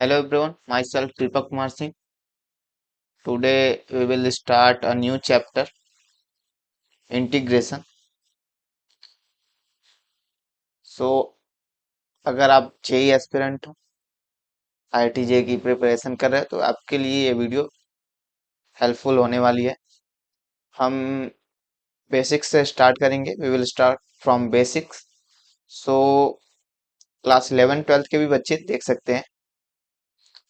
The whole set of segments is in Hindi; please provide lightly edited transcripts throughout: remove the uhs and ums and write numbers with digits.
Hello everyone, myself Deepak Kumar Singh. Today we will start a new chapter, integration. So, अगर आप जेई एस्पिरेंट हो, आईआईटी जेई की प्रिपरेशन कर रहे हो तो आपके लिए ये वीडियो हेल्पफुल होने वाली है। हम बेसिक्स से स्टार्ट करेंगे। We will start from basics. So class 11 12th के भी बच्चे देख सकते हैं।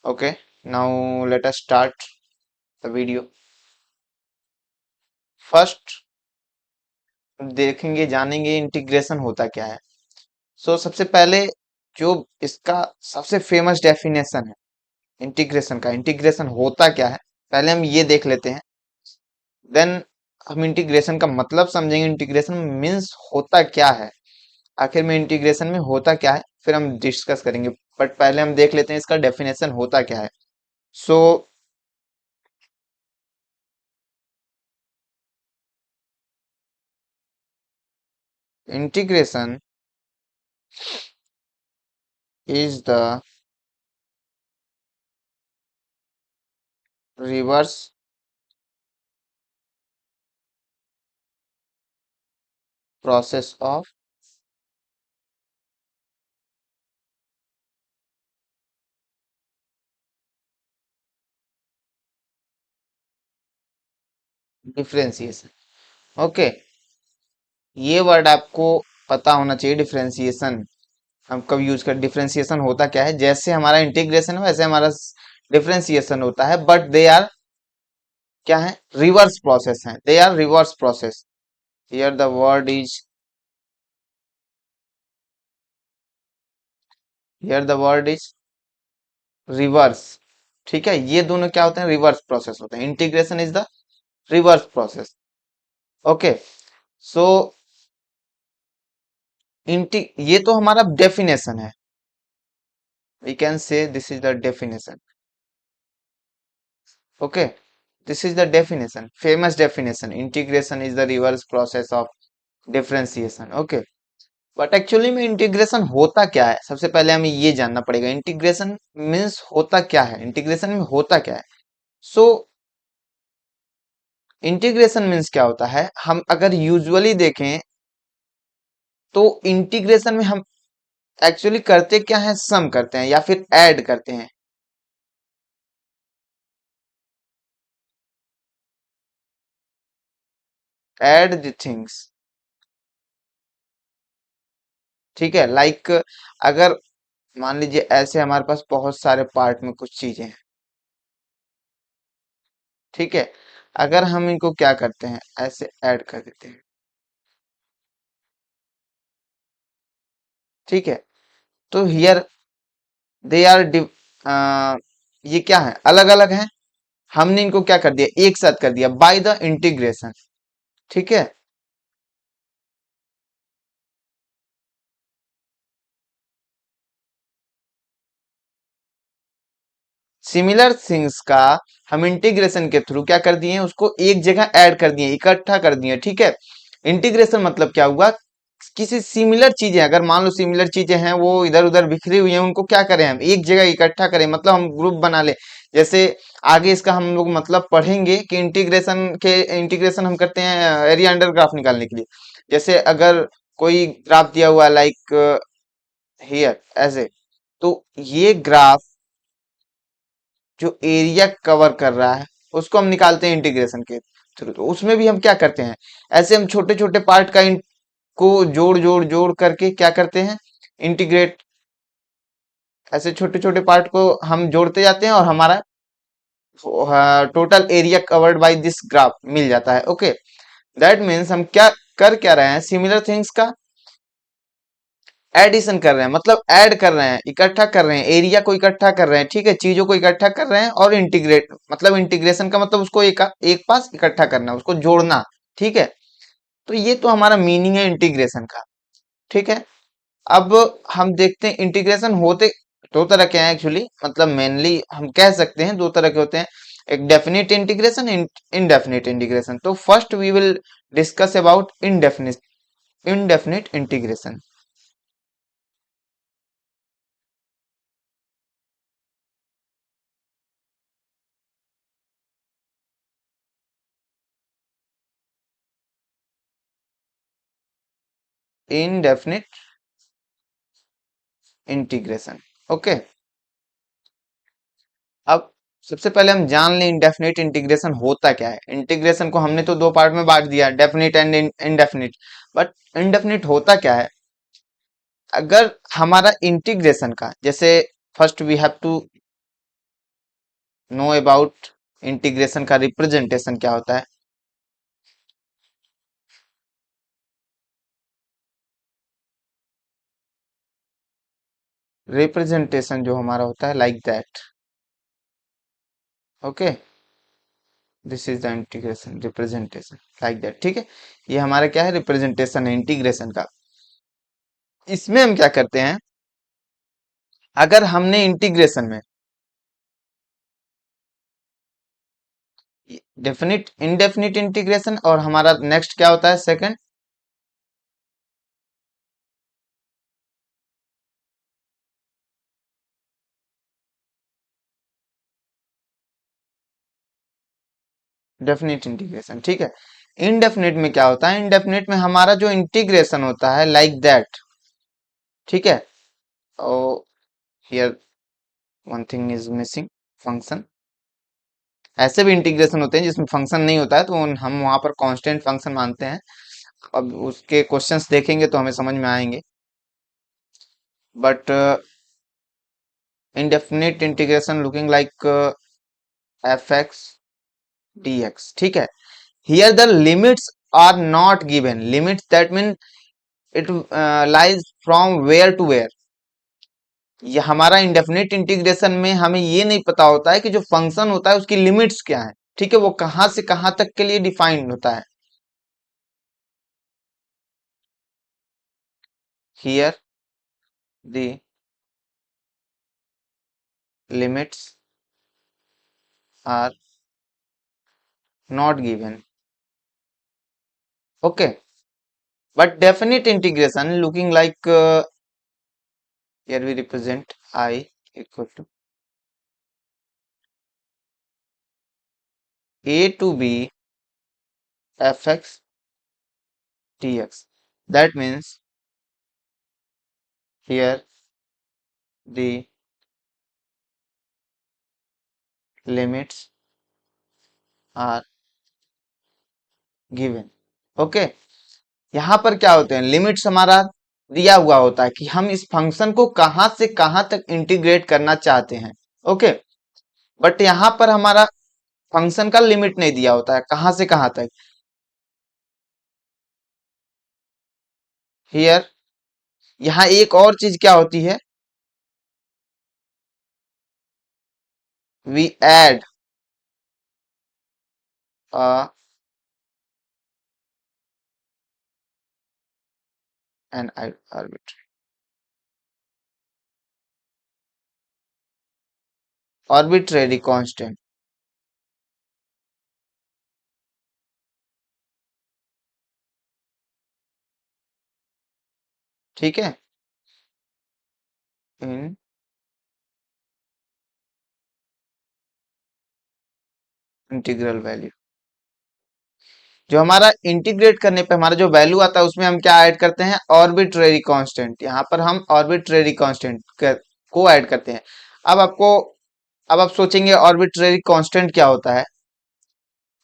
Okay, now let us start the video. First देखेंगे, जानेंगे इंटीग्रेशन होता क्या है। सबसे पहले जो इसका सबसे फेमस डेफिनेशन है इंटीग्रेशन का, इंटीग्रेशन होता क्या है, पहले हम ये देख लेते हैं। देन हम इंटीग्रेशन का मतलब समझेंगे, इंटीग्रेशन मीन्स होता क्या है, आखिर में इंटीग्रेशन में होता क्या है, फिर हम डिस्कस करेंगे। बट पहले हम देख लेते हैं इसका डेफिनेशन होता क्या है। So integration is the reverse process of differentiation. Okay, ये वर्ड आपको पता होना चाहिए, डिफरेंशिएशन हम कब यूज कर, डिफरेंशिएशन होता क्या है। जैसे हमारा इंटीग्रेशन है वैसे हमारा डिफरेंशिएशन होता है, बट दे आर क्या है, रिवर्स प्रोसेस है, they are reverse process. Here the word is, here the word is reverse. ठीक है, ये दोनों क्या होते हैं, रिवर्स प्रोसेस होते हैं। Integration is the reverse process. Okay, so इंटी ये तो हमारा डेफिनेशन है, we can say this is the definition. Okay, this is the definition, famous definition, integration is the reverse process of differentiation. Okay, but actually में इंटीग्रेशन होता क्या है, सबसे पहले हमें ये जानना पड़ेगा। इंटीग्रेशन मीन्स होता क्या है, इंटीग्रेशन में होता क्या है। सो इंटीग्रेशन मीन्स क्या होता है, हम अगर यूजुअली देखें तो इंटीग्रेशन में हम एक्चुअली करते क्या है, सम करते हैं या फिर ऐड करते हैं। ऐड द थिंग्स, ठीक है। लाइक अगर मान लीजिए ऐसे हमारे पास बहुत सारे पार्ट में कुछ चीजें हैं, ठीक है, अगर हम इनको क्या करते हैं, ऐसे ऐड कर देते हैं, ठीक है। तो हियर दे आर ये क्या है, अलग अलग हैं, हमने इनको क्या कर दिया, एक साथ कर दिया बाय द इंटीग्रेशन। ठीक है, सिमिलर थिंग्स का हम इंटीग्रेशन के थ्रू क्या कर दिए, उसको एक जगह ऐड कर दिए, इकट्ठा कर दिए। ठीक है, इंटीग्रेशन मतलब क्या हुआ, किसी सिमिलर चीजें, अगर मान लो सिमिलर चीजें हैं वो इधर उधर बिखरी हुई हैं, उनको क्या करें, हम एक जगह इकट्ठा करें, मतलब हम ग्रुप बना ले। जैसे आगे इसका हम लोग मतलब पढ़ेंगे कि इंटीग्रेशन हम करते हैं एरिया अंडर ग्राफ निकालने के लिए। जैसे अगर कोई ग्राफ दिया हुआ है लाइक हियर ऐसे, तो ये ग्राफ जो एरिया कवर कर रहा है उसको हम निकालते हैं इंटीग्रेशन के थ्रू। तो उसमें भी हम क्या करते हैं, ऐसे हम छोटे छोटे पार्ट का को जोड़ जोड़ जोड़ करके क्या करते हैं, इंटीग्रेट, ऐसे छोटे छोटे पार्ट को हम जोड़ते जाते हैं और हमारा total area covered by this graph मिल जाता है। ओके, दैट मीन्स हम क्या कर क्या रहे हैं, सिमिलर थिंग्स का एडिशन कर रहे हैं, मतलब ऐड कर रहे हैं, इकट्ठा कर रहे हैं, एरिया को इकट्ठा कर रहे हैं। ठीक है, चीजों को इकट्ठा कर रहे हैं और इंटीग्रेट, मतलब इंटीग्रेशन का मतलब उसको एक पास इकट्ठा करना, उसको जोड़ना। ठीक है, तो ये तो हमारा मीनिंग है इंटीग्रेशन का। ठीक है, अब हम देखते हैं इंटीग्रेशन होते दो तरह के हैं एक्चुअली, मतलब मेनली हम कह सकते हैं दो तरह के होते हैं, एक डेफिनेट इंटीग्रेशन, इनडेफिनेट इंटीग्रेशन। तो first we will discuss about indefinite integration. Indefinite integration. Okay, अब सबसे पहले हम जान लें इंडेफिनिट इंटीग्रेशन होता क्या है। इंटीग्रेशन को हमने तो दो पार्ट में बांट दिया, definite and indefinite. But indefinite होता क्या है? अगर हमारा इंटीग्रेशन का, जैसे first we have to know about integration का रिप्रेजेंटेशन क्या होता है। रिप्रेजेंटेशन जो हमारा होता है like that. Okay, this is the integration representation like that. ठीक है, ये हमारा क्या है? रिप्रेजेंटेशन है इंटीग्रेशन का। इसमें हम क्या करते हैं, अगर हमने इंटीग्रेशन में डेफिनिट इनडेफिनिट इंटीग्रेशन, और हमारा नेक्स्ट क्या होता है सेकंड? Definite integration. ठीक है, इनडेफिनिट में क्या होता है? इनडेफिनिट में हमारा जो इंटीग्रेशन होता है लाइक दैट। ठीक है, और here one thing is missing, function. ऐसे भी इंटीग्रेशन होते हैं जिसमें फंक्शन नहीं होता है, तो हम वहां पर कांस्टेंट फंक्शन मानते हैं। अब उसके क्वेश्चंस देखेंगे तो हमें समझ में आएंगे। But indefinite integration looking like fx dx. ठीक है, here the limits are not given. Limits that mean it lies from where to where. ये हमारा इंडेफिनिट इंटीग्रेशन में हमें ये नहीं पता होता है कि जो फंक्शन होता है उसकी लिमिट्स क्या है। ठीक है, वो कहां से कहां तक के लिए डिफाइंड होता है। here the limits are not given. Okay, but definite integration looking like here we represent I equal to a to b fx dx. That means here the limits are given. Okay, यहाँ पर क्या होते हैं? लिमिट्स हमारा दिया हुआ होता है कि हम इस फंक्शन को कहां से कहां तक इंटीग्रेट करना चाहते हैं। ओके, बट यहाँ पर हमारा फंक्शन का लिमिट नहीं दिया होता है कहां से कहां तक। हियर यहाँ एक और चीज क्या होती है, we add an arbitrary constant. ठीक है, इन इंटीग्रल वैल्यू, जो हमारा इंटीग्रेट करने पे हमारा जो वैल्यू आता है उसमें हम क्या ऐड करते हैं? Arbitrary constant. यहाँ पर हम आर्बिट्रेरी कांस्टेंट को ऐड करते हैं। अब आपको, अब आप सोचेंगे आर्बिट्रेरी कांस्टेंट क्या होता है।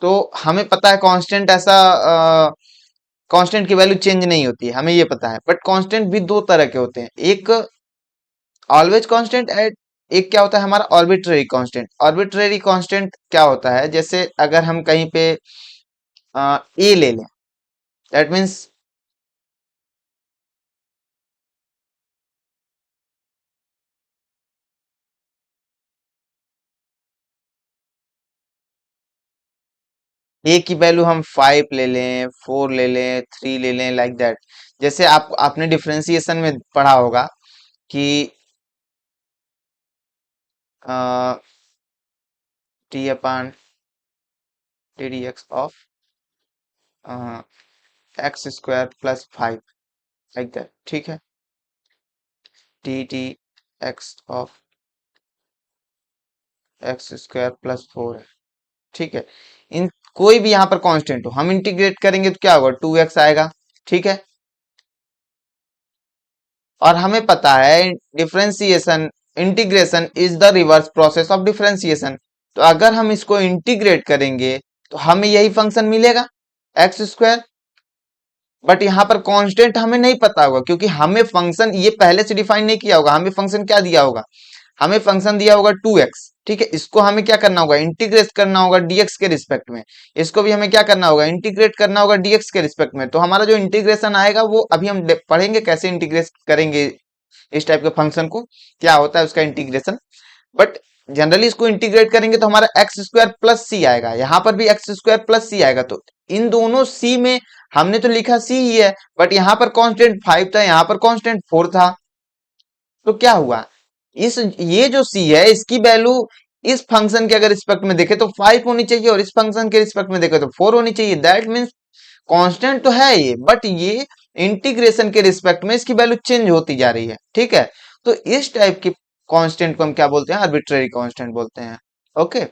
तो हमें पता है कांस्टेंट ऐसा, कांस्टेंट की वैल्यू चेंज नहीं होती है, हमें ये पता है। बट कांस्टेंट भी दो तरह के होते हैं, एक ऑलवेज कांस्टेंट, एक क्या होता है हमारा आर्बिट्रेरी कांस्टेंट। आर्बिट्रेरी कांस्टेंट क्या होता है? जैसे अगर हम कहीं पे ए ले लें, दैट मीन्स ए की वैल्यू हम 5 ले लें, 4 ले लें, 3 ले लें, लाइक दैट। जैसे आपने डिफरेंशिएशन में पढ़ा होगा कि T upon T D x of x square plus 5, like that. ठीक है, T T x of x square plus 4 है। ठीक है, इन कोई भी यहाँ पर कांस्टेंट हो, हम इंटीग्रेट करेंगे तो क्या होगा? 2x आएगा। ठीक है, और हमें पता है differentiation integration is the reverse process of differentiation. तो अगर हम इसको इंटीग्रेट करेंगे तो हमें यही फंक्शन मिलेगा एक्स स्क्वायर। बट यहाँ पर कांस्टेंट हमें नहीं पता होगा क्योंकि हमें फंक्शन ये पहले से डिफाइन नहीं किया होगा। हमें फंक्शन क्या दिया होगा, हमें फंक्शन दिया होगा 2x, ठीक है। इसको हमें क्या करना होगा, इंटीग्रेट करना होगा dx के रिस्पेक्ट में। इसको भी हमें क्या करना होगा, इंटीग्रेट करना होगा dx के रिस्पेक्ट में। तो हमारा जो इंटीग्रेशन आएगा वो अभी हम पढ़ेंगे कैसे इंटीग्रेट करेंगे इस टाइप के फंक्शन को, क्या होता है उसका इंटीग्रेशन। बट जनरली इसको इंटीग्रेट करेंगे तो हमारा एक्स स्क्वायर प्लस सी आएगा, यहाँ पर भी एक्स स्क्वायर प्लस सी आएगा। तो इन दोनों सी में हमने तो लिखा सी ही है, बट यहाँ पर कांस्टेंट 5 था, यहाँ पर कांस्टेंट 4 था। तो क्या हुआ, इस ये जो सी है इसकी वैल्यू इस फंक्शन के अगर रिस्पेक्ट में देखे तो 5 होनी चाहिए और इस फंक्शन के रिस्पेक्ट में देखे तो 4 होनी चाहिए। दैट मीन्स कांस्टेंट तो है ये, बट ये इंटीग्रेशन के रिस्पेक्ट में इसकी वैल्यू चेंज होती जा रही है, ठीक है। तो इस टाइप की कांस्टेंट को हम क्या बोलते हैं, आर्बिट्रेरी कांस्टेंट बोलते हैं। ओके,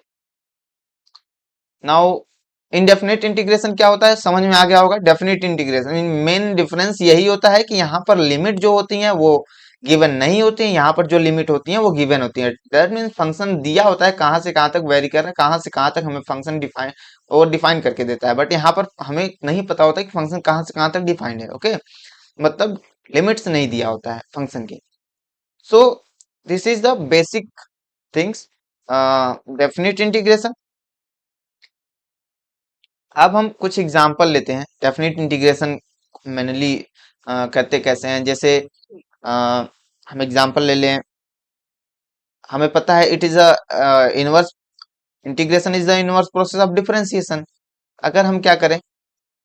नाउ इनडेफिनेट इंटीग्रेशन क्या होता है, समझ में आ गया होगा। डेफिनेट इंटीग्रेशन मेन डिफरेंस यही होता है कि यहाँ पर लिमिट जो होती है वो गिवन नहीं होती है, यहाँ पर जो लिमिट होती है वो गिवन होती है। दैट मीन्स फंक्शन दिया होता है कहाँ से कहाँ तक वेरी कर रहा है, कहाँ से कहाँ तक हमें फंक्शन डिफाइन और डिफाइन करके देता है। बट यहाँ पर हमें नहीं पता होता कि फंक्शन कहाँ से कहाँ तक डिफाइंड है। ओके, मतलब लिमिट्स नहीं दिया होता है फंक्शन की। So this is the basic things definite integration. अब हम कुछ एग्जांपल लेते हैं डेफिनेट इंटीग्रेशन मैनुअली करते कैसे हैं। जैसे अ, हम एग्जांपल ले लें, हमें पता है it is a inverse integration is the inverse process of differentiation. अगर हम क्या करें,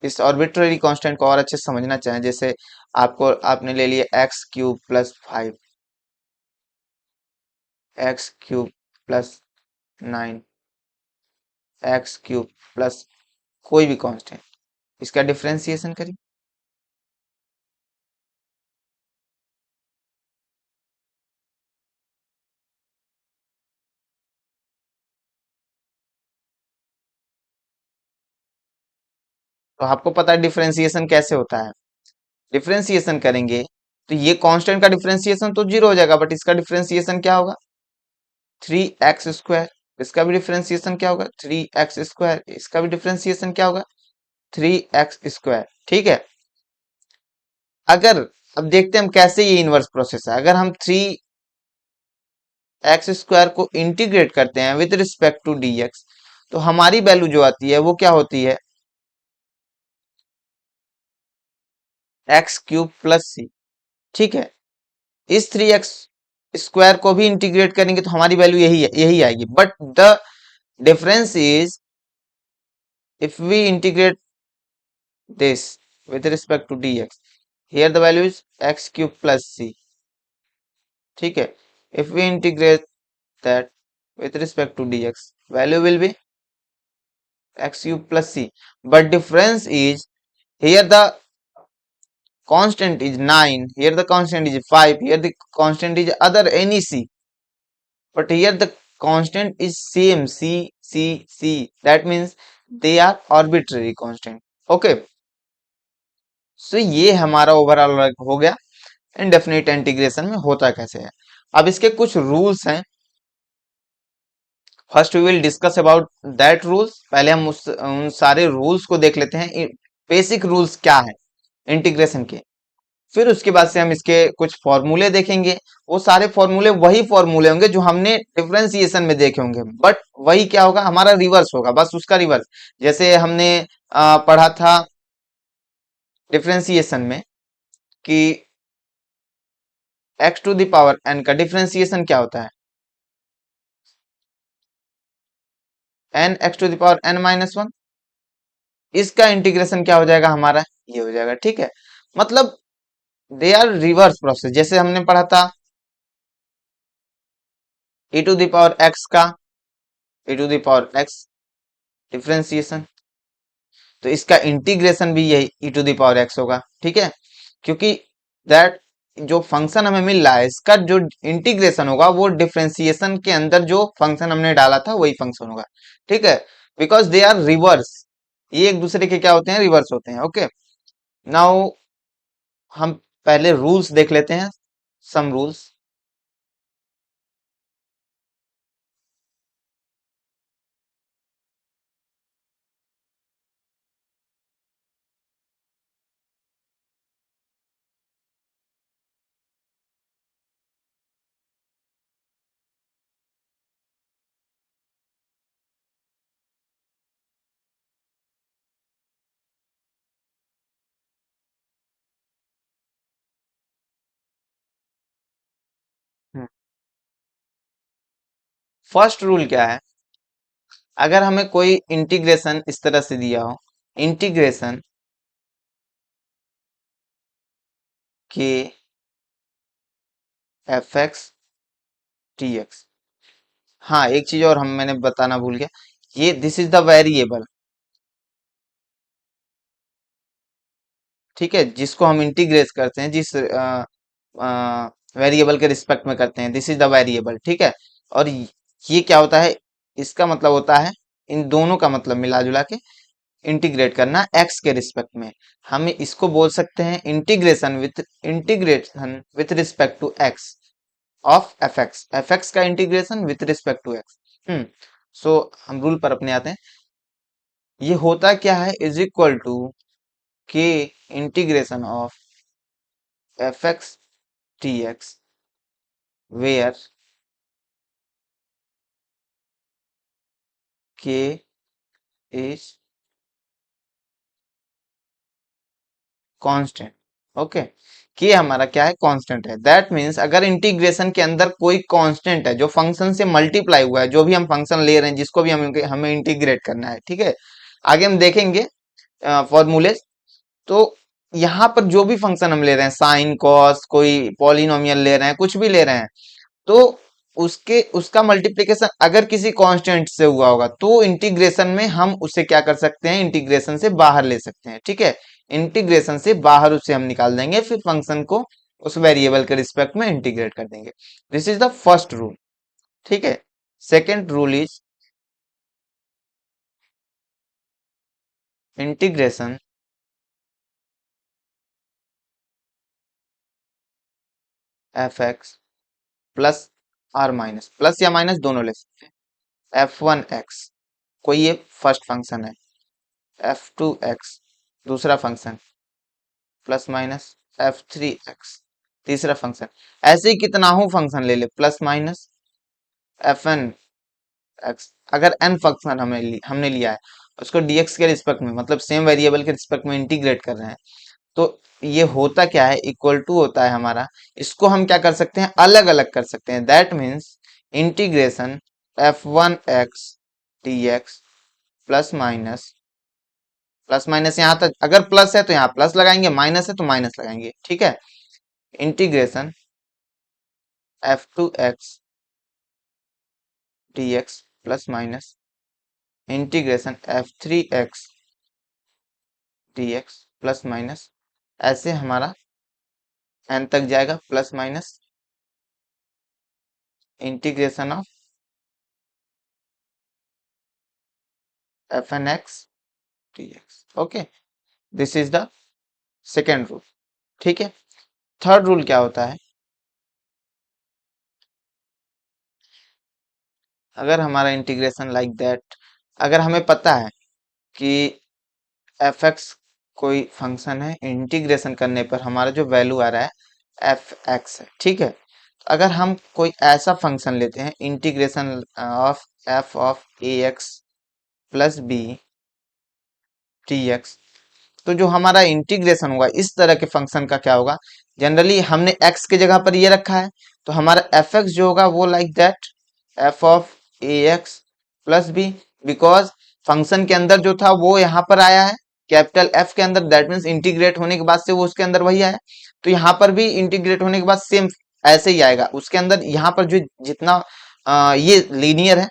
इस आर्बिट्रेरी कांस्टेंट को और अच्छे से समझना चाहें, जैसे आपने ले लिया x cube plus 5, x cube plus 9, x cube plus कोई भी कांस्टेंट, इसका डिफरेंशिएशन करिए। तो आपको पता है डिफरेंशिएशन कैसे होता है। डिफरेंशिएशन करेंगे तो ये कांस्टेंट का डिफरेंशिएशन तो जीरो हो जाएगा, बट इसका डिफरेंशिएशन क्या होगा, 3x²। इसका भी डिफरेंशिएशन क्या होगा, 3x²। इसका भी डिफरेंशिएशन क्या होगा, 3x²। ठीक है। अगर अब देखते हैं हम कैसे ये इनवर्स प्रोसेस है। अगर हम 3x² को इंटीग्रेट करते हैं विद रिस्पेक्ट टू dx, तो हमारी वैल्यू जो आती है वो क्या होती है, x³ प्लस सी। ठीक है, इस 3x² को भी इंटीग्रेट करेंगे तो हमारी वैल्यू यही आएगी। But the difference is if we integrate this with respect to dx, here the value is x³ plus c। ठीक है, if we integrate that with respect to dx, value will be x³ plus c, but difference is here the constant is 9, here the constant is 5, here the constant is other any c, but here the constant is same c, that means they are arbitrary constant। okay, सो ये हमारा ओवरऑल हो गया इनडेफिनिट इंटीग्रेशन में होता कैसे है। अब इसके कुछ रूल्स हैं, first we will discuss about that rules. पहले हम उन सारे रूल्स को देख लेते हैं, बेसिक रूल्स क्या है इंटीग्रेशन के। फिर उसके बाद से हम इसके कुछ फॉर्मूले देखेंगे। वो सारे फॉर्मूले वही फॉर्मूले होंगे जो हमने डिफरेंशिएशन में देखे होंगे, बट वही क्या होगा, हमारा रिवर्स होगा, बस उसका रिवर्स। जैसे हमने पढ़ा था डिफरेंशिएशन में कि x to the power n का डिफरेंशिएशन क्या होता है, n x to the power n minus 1। इसका इंटीग्रेशन क्या हो जाएगा हमारा, ये हो जाएगा। ठीक है, मतलब दे आर रिवर्स प्रोसेस। जैसे हमने पढ़ा था e to the power x का e to the power x differentiation, तो इसका इंटीग्रेशन भी यही e to the power x होगा। ठीक है, क्योंकि दैट जो फंक्शन हमें मिल रहा है इसका जो इंटीग्रेशन होगा वो डिफरेंशिएशन के अंदर जो फंक्शन हमने डाला था वही फंक्शन होगा। ठीक है, बिकॉज दे आर रिवर्स, ये एक दूसरे के क्या होते हैं, रिवर्स होते हैं। ओके, नाउ हम पहले रूल्स देख लेते हैं सम रूल्स। फर्स्ट रूल क्या है? अगर हमें कोई इंटीग्रेशन इस तरह से दिया हो, इंटीग्रेशन के एफ एक्स टी एक्स। हाँ, एक चीज और हम मैंने बताना भूल गया, ये दिस इज द वेरिएबल, ठीक है, जिसको हम इंटीग्रेट करते हैं, जिस वेरिएबल के रिस्पेक्ट में करते हैं, दिस इज द वेरिएबल, ठीक है। और ये क्या होता है, इसका मतलब होता है, इन दोनों का मतलब मिला जुला के इंटीग्रेट करना एक्स के रिस्पेक्ट में। हम इसको बोल सकते हैं integration with respect to X of F X का integration with respect to X. So हम रूल पर अपने आते हैं। ये होता क्या है, is equal to k integration of F x t x, where k is constant. Okay, के हमारा क्या है, कांस्टेंट है। दैट मीन्स अगर इंटीग्रेशन के अंदर कोई कांस्टेंट है जो फंक्शन से मल्टीप्लाई हुआ है, जो भी हम फंक्शन ले रहे हैं जिसको भी हमें इंटीग्रेट करना है, ठीक है, आगे हम देखेंगे फॉर्मूले। तो यहाँ पर जो भी फंक्शन हम ले रहे हैं, साइन कॉस, कोई पॉलिनोमियल ले रहे हैं, कुछ भी ले रहे हैं, तो उसके उसका मल्टीप्लिकेशन अगर किसी कांस्टेंट से हुआ होगा तो इंटीग्रेशन में हम उसे क्या कर सकते हैं, इंटीग्रेशन से बाहर ले सकते हैं, ठीक है। इंटीग्रेशन से बाहर उसे हम निकाल देंगे, फिर फंक्शन को उस वेरिएबल के रिस्पेक्ट में इंटीग्रेट कर देंगे। This is the first rule, ठीक है। Second rule is integration f x plus or minus, plus या माइनस दोनों ले सकते हैं, एफ वन एक्स कोई ये फर्स्ट फंक्शन है, एफ टू एक्स दूसरा function, plus minus f three x तीसरा फंक्शन। ऐसे ही कितना हो फंक्शन ले ले, plus minus f n x. अगर एन फंक्शन हमने लिया है, उसको डीएक्स के रिस्पेक्ट में, मतलब सेम वेरिएबल के रिस्पेक्ट में इंटीग्रेट कर रहे हैं, तो ये होता क्या है, इक्वल टू होता है हमारा, इसको हम क्या कर सकते हैं, अलग अलग कर सकते हैं। That means integration F one x d x plus minus यहाँ तक, अगर प्लस है तो यहाँ प्लस लगाएंगे, माइनस है तो माइनस लगाएंगे, ठीक है। Integration f two x d x plus minus integration f three x d x plus minus, ऐसे हमारा एन तक जाएगा, plus minus integration of f n x d x. Okay, this is the second rule, ठीक है। थर्ड रूल क्या होता है, अगर हमारा इंटीग्रेशन लाइक दैट, अगर हमें पता है कि एफ एक्स कोई फंक्शन है, इंटीग्रेशन करने पर हमारा जो वैल्यू आ रहा है एफ एक्स है, ठीक है। अगर हम कोई ऐसा फंक्शन लेते हैं, integration of f of a x plus b t x, तो जो हमारा इंटीग्रेशन होगा इस तरह के फंक्शन का क्या होगा, जनरली हमने x की जगह पर ये रखा है, तो हमारा एफ एक्स जो होगा वो like that f of a x plus b, because function के अंदर जो था वो यहाँ पर आया है कैपिटल एफ के अंदर, दैट मीन्स इंटीग्रेट होने के बाद से वो उसके अंदर वही आया, तो यहाँ पर भी इंटीग्रेट होने के बाद सेम ऐसे ही आएगा उसके अंदर, यहाँ पर जो जितना ये लीनियर है,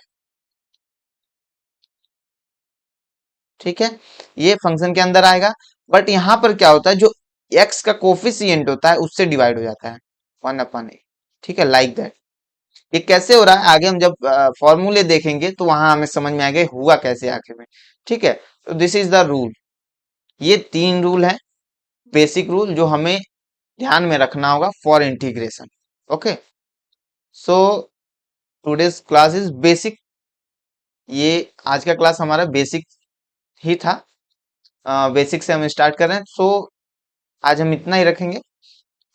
ठीक है, ये फंक्शन के अंदर आएगा। बट यहाँ पर क्या होता है, जो x का कोफिशिएंट होता है उससे डिवाइड हो जाता है, 1/a, ठीक है, लाइक दैट। ये कैसे हो रहा है, आगे हम जब फॉर्मूले देखेंगे तो वहां हमें समझ में आएगा हुआ कैसे आखिर में, ठीक है। तो दिस इज द रूल, ये तीन रूल है, बेसिक रूल जो हमें ध्यान में रखना होगा for integration. Okay, so today's class is basic. ये आज का क्लास हमारा बेसिक ही था। बेसिक से हम स्टार्ट कर रहे हैं, सो आज हम इतना ही रखेंगे।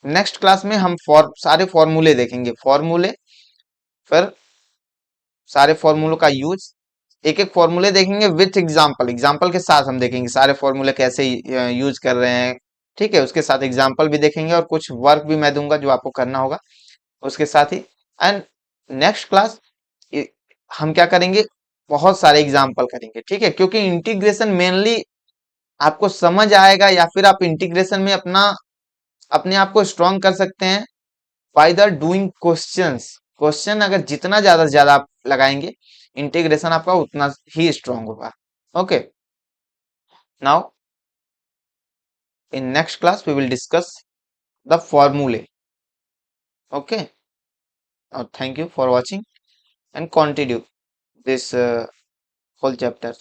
नेक्स्ट क्लास में हम सारे फॉर्मूले देखेंगे, फॉर्मूले, फिर सारे फॉर्मूलों का यूज, एक एक फॉर्मूले देखेंगे विथ एग्जाम्पल, एग्जाम्पल के साथ हम देखेंगे सारे फॉर्मूले कैसे यूज कर रहे हैं। ठीक है, उसके साथ एग्जाम्पल भी देखेंगे और कुछ वर्क भी मैं दूंगा जो आपको करना होगा उसके साथ ही। एंड नेक्स्ट क्लास हम क्या करेंगे, बहुत सारे एग्जाम्पल करेंगे। ठीक है, क्योंकि इंटीग्रेशन मेनली आपको समझ आएगा या फिर आप इंटीग्रेशन में अपने आप को स्ट्रॉन्ग कर सकते हैं by the doing questions. Question अगर जितना ज्यादा से ज्यादा आप लगाएंगे, इंटीग्रेशन आपका उतना ही स्ट्रॉन्ग होगा। Okay, now in next class we will discuss the फॉर्मूले। Okay, thank you for watching and continue this whole chapter.